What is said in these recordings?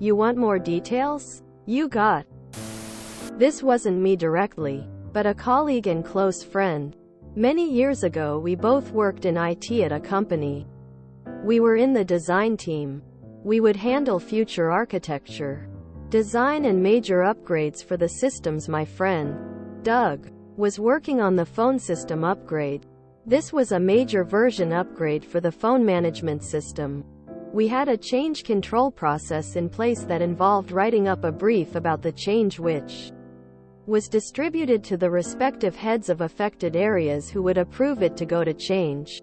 You want more details? You got. This wasn't me directly, but a colleague and close friend. Many years ago we both worked in IT at a company. We were in the design team. We would handle future architecture, design and major upgrades for the systems. My friend, Doug, was working on the phone system upgrade. This was a major version upgrade for the phone management system. We had a change control process in place that involved writing up a brief about the change which was distributed to the respective heads of affected areas who would approve it to go to change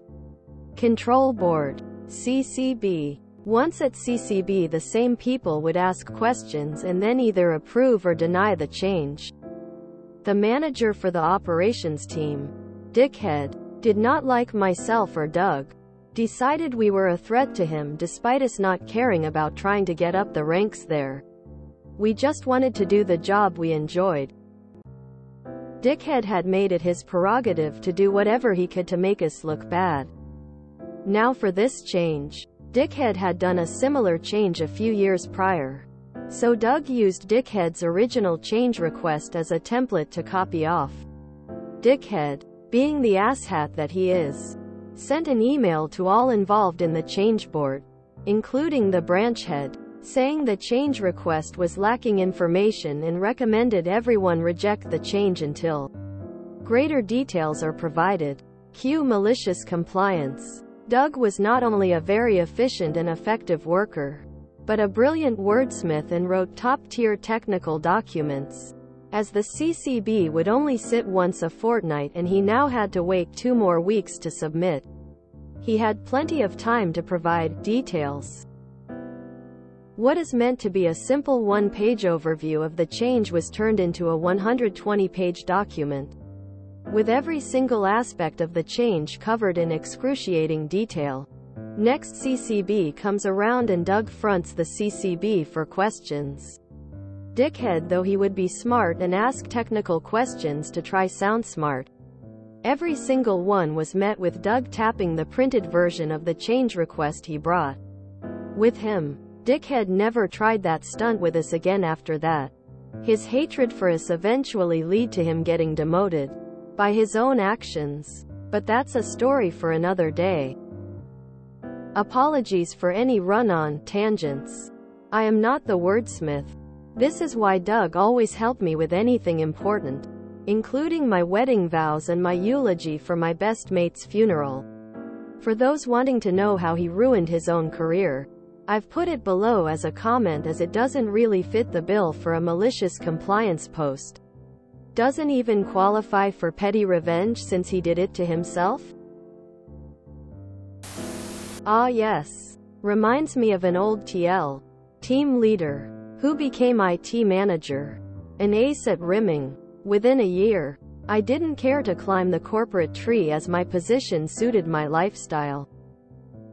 control board, CCB. Once at CCB, the same people would ask questions and then either approve or deny the change. The manager for the operations team, Dickhead, did not like myself or Doug. Decided we were a threat to him despite us not caring about trying to get up the ranks there. We just wanted to do the job we enjoyed. Dickhead had made it his prerogative to do whatever he could to make us look bad. Now for this change. Dickhead had done a similar change a few years prior. So Doug used Dickhead's original change request as a template to copy off. Dickhead, being the asshat that he is, sent an email to all involved in the change board, including the branch head, saying the change request was lacking information and recommended everyone reject the change until greater details are provided. Cue malicious compliance. Doug was not only a very efficient and effective worker, but a brilliant wordsmith and wrote top-tier technical documents. As the CCB would only sit once a fortnight and he now had to wait 2 more weeks to submit, he had plenty of time to provide details. What is meant to be a simple one-page overview of the change was turned into a 120-page document, with every single aspect of the change covered in excruciating detail. Next CCB comes around and Doug fronts the CCB for questions. Dickhead, though he would be smart and ask technical questions to try sound smart, every single one was met with Doug tapping the printed version of the change request he brought with him. Dickhead never tried that stunt with us again after that. His hatred for us eventually led to him getting demoted by his own actions. But that's a story for another day. Apologies for any run-on tangents. I am not the wordsmith. This is why Doug always helped me with anything important, including my wedding vows and my eulogy for my best mate's funeral. For those wanting to know how he ruined his own career, I've put it below as a comment, as it doesn't really fit the bill for a malicious compliance post. Doesn't even qualify for petty revenge since he did it to himself? Ah yes. Reminds me of an old TL team leader who became IT manager, an ace at rimming. Within a year, I didn't care to climb the corporate tree as my position suited my lifestyle.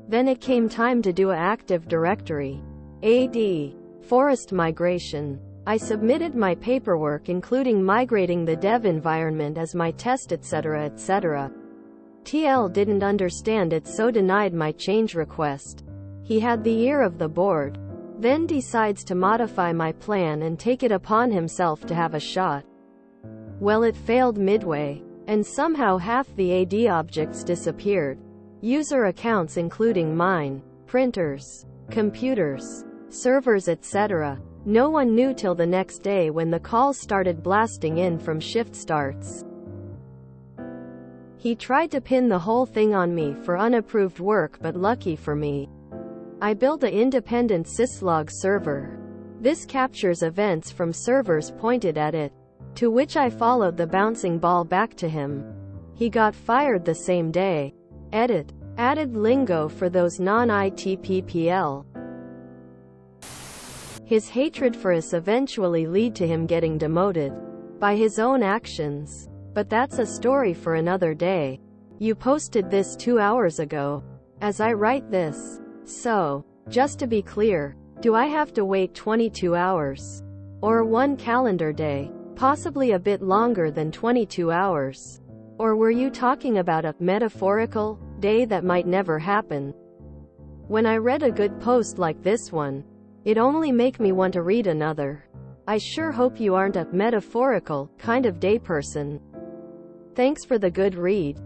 Then it came time to do a Active Directory AD forest migration. I submitted my paperwork including migrating the dev environment as my test, etc., etc. TL didn't understand it, so denied my change request. He had the ear of the board. Then decides to modify my plan and take it upon himself to have a shot. Well, it failed midway, and somehow half the AD objects disappeared. User accounts including mine, printers, computers, servers, etc. No one knew till the next day when the calls started blasting in from shift starts. He tried to pin the whole thing on me for unapproved work, but lucky for me, I built an independent syslog server. This captures events from servers pointed at it, to which I followed the bouncing ball back to him. He got fired the same day. Edit. Added lingo for those non-ITPPL. His hatred for us eventually led to him getting demoted by his own actions. But that's a story for another day. You posted this 2 hours ago, as I write this. So, just to be clear, do I have to wait 22 hours? Or 1 calendar day? Possibly a bit longer than 22 hours. Or were you talking about a metaphorical day that might never happen? When I read a good post like this one, It only make me want to read another. I sure hope you aren't a metaphorical kind of day person. Thanks for the good read.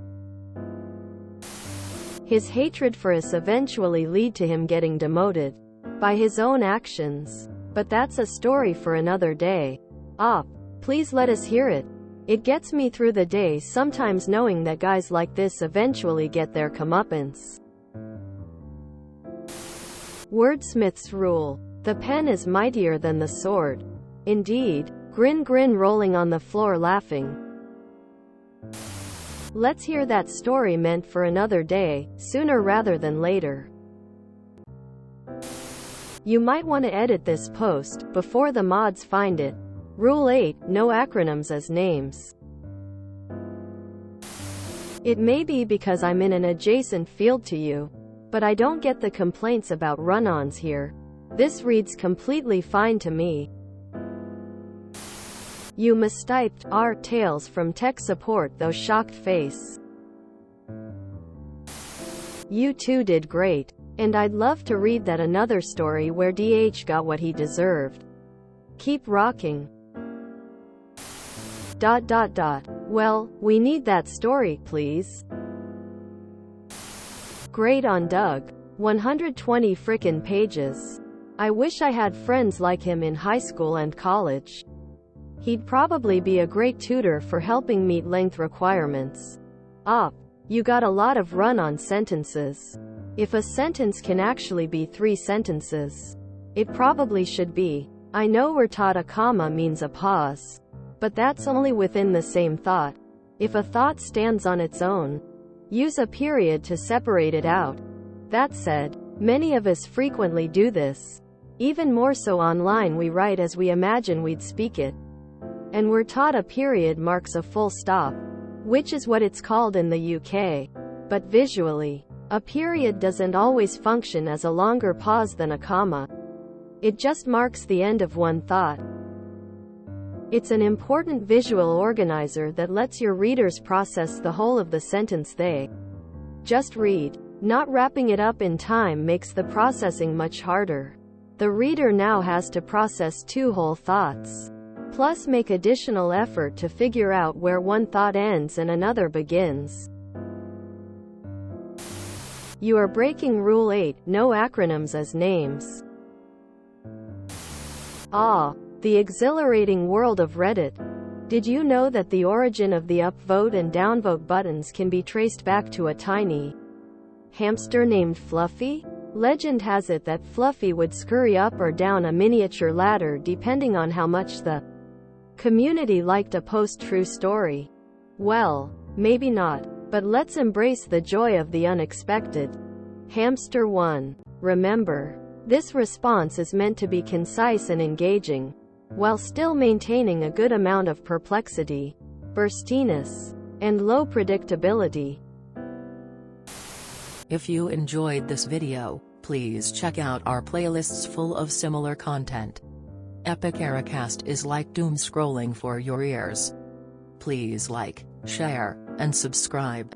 His hatred for us eventually lead to him getting demoted by his own actions. But that's a story for another day. Please let us hear it. It gets me through the day sometimes knowing that guys like this eventually get their comeuppance. Wordsmith's rule. The pen is mightier than the sword. Indeed. Grin rolling on the floor laughing. Let's hear that story meant for another day, sooner rather than later. You might want to edit this post before the mods find it. Rule 8, no acronyms as names. It may be because I'm in an adjacent field to you, but I don't get the complaints about run-ons here. This reads completely fine to me. You mistyped our tales from tech support though shocked face. You two did great. And I'd love to read that another story where DH got what he deserved. Keep rocking. ... Well, we need that story, please. Great on Doug. 120 frickin' pages. I wish I had friends like him in high school and college. He'd probably be a great tutor for helping meet length requirements. You got a lot of run-on sentences. If a sentence can actually be 3 sentences, it probably should be. I know we're taught a comma means a pause, but that's only within the same thought. If a thought stands on its own, use a period to separate it out. That said, many of us frequently do this. Even more so online, we write as we imagine we'd speak it. And we're taught a period marks a full stop, which is what it's called in the UK. But visually, a period doesn't always function as a longer pause than a comma. It just marks the end of one thought. It's an important visual organizer that lets your readers process the whole of the sentence they just read. Not wrapping it up in time makes the processing much harder. The reader now has to process 2 whole thoughts, plus make additional effort to figure out where one thought ends and another begins. You are breaking Rule 8, no acronyms as names. The exhilarating world of Reddit. Did you know that the origin of the upvote and downvote buttons can be traced back to a tiny hamster named Fluffy? Legend has it that Fluffy would scurry up or down a miniature ladder depending on how much the community liked a post-true story. Well, maybe not. But let's embrace the joy of the unexpected. Hamster 1. Remember, this response is meant to be concise and engaging, while still maintaining a good amount of perplexity, burstiness, and low predictability. If you enjoyed this video, please check out our playlists full of similar content. Epic Ericast is like doom scrolling for your ears. Please like, share, and subscribe.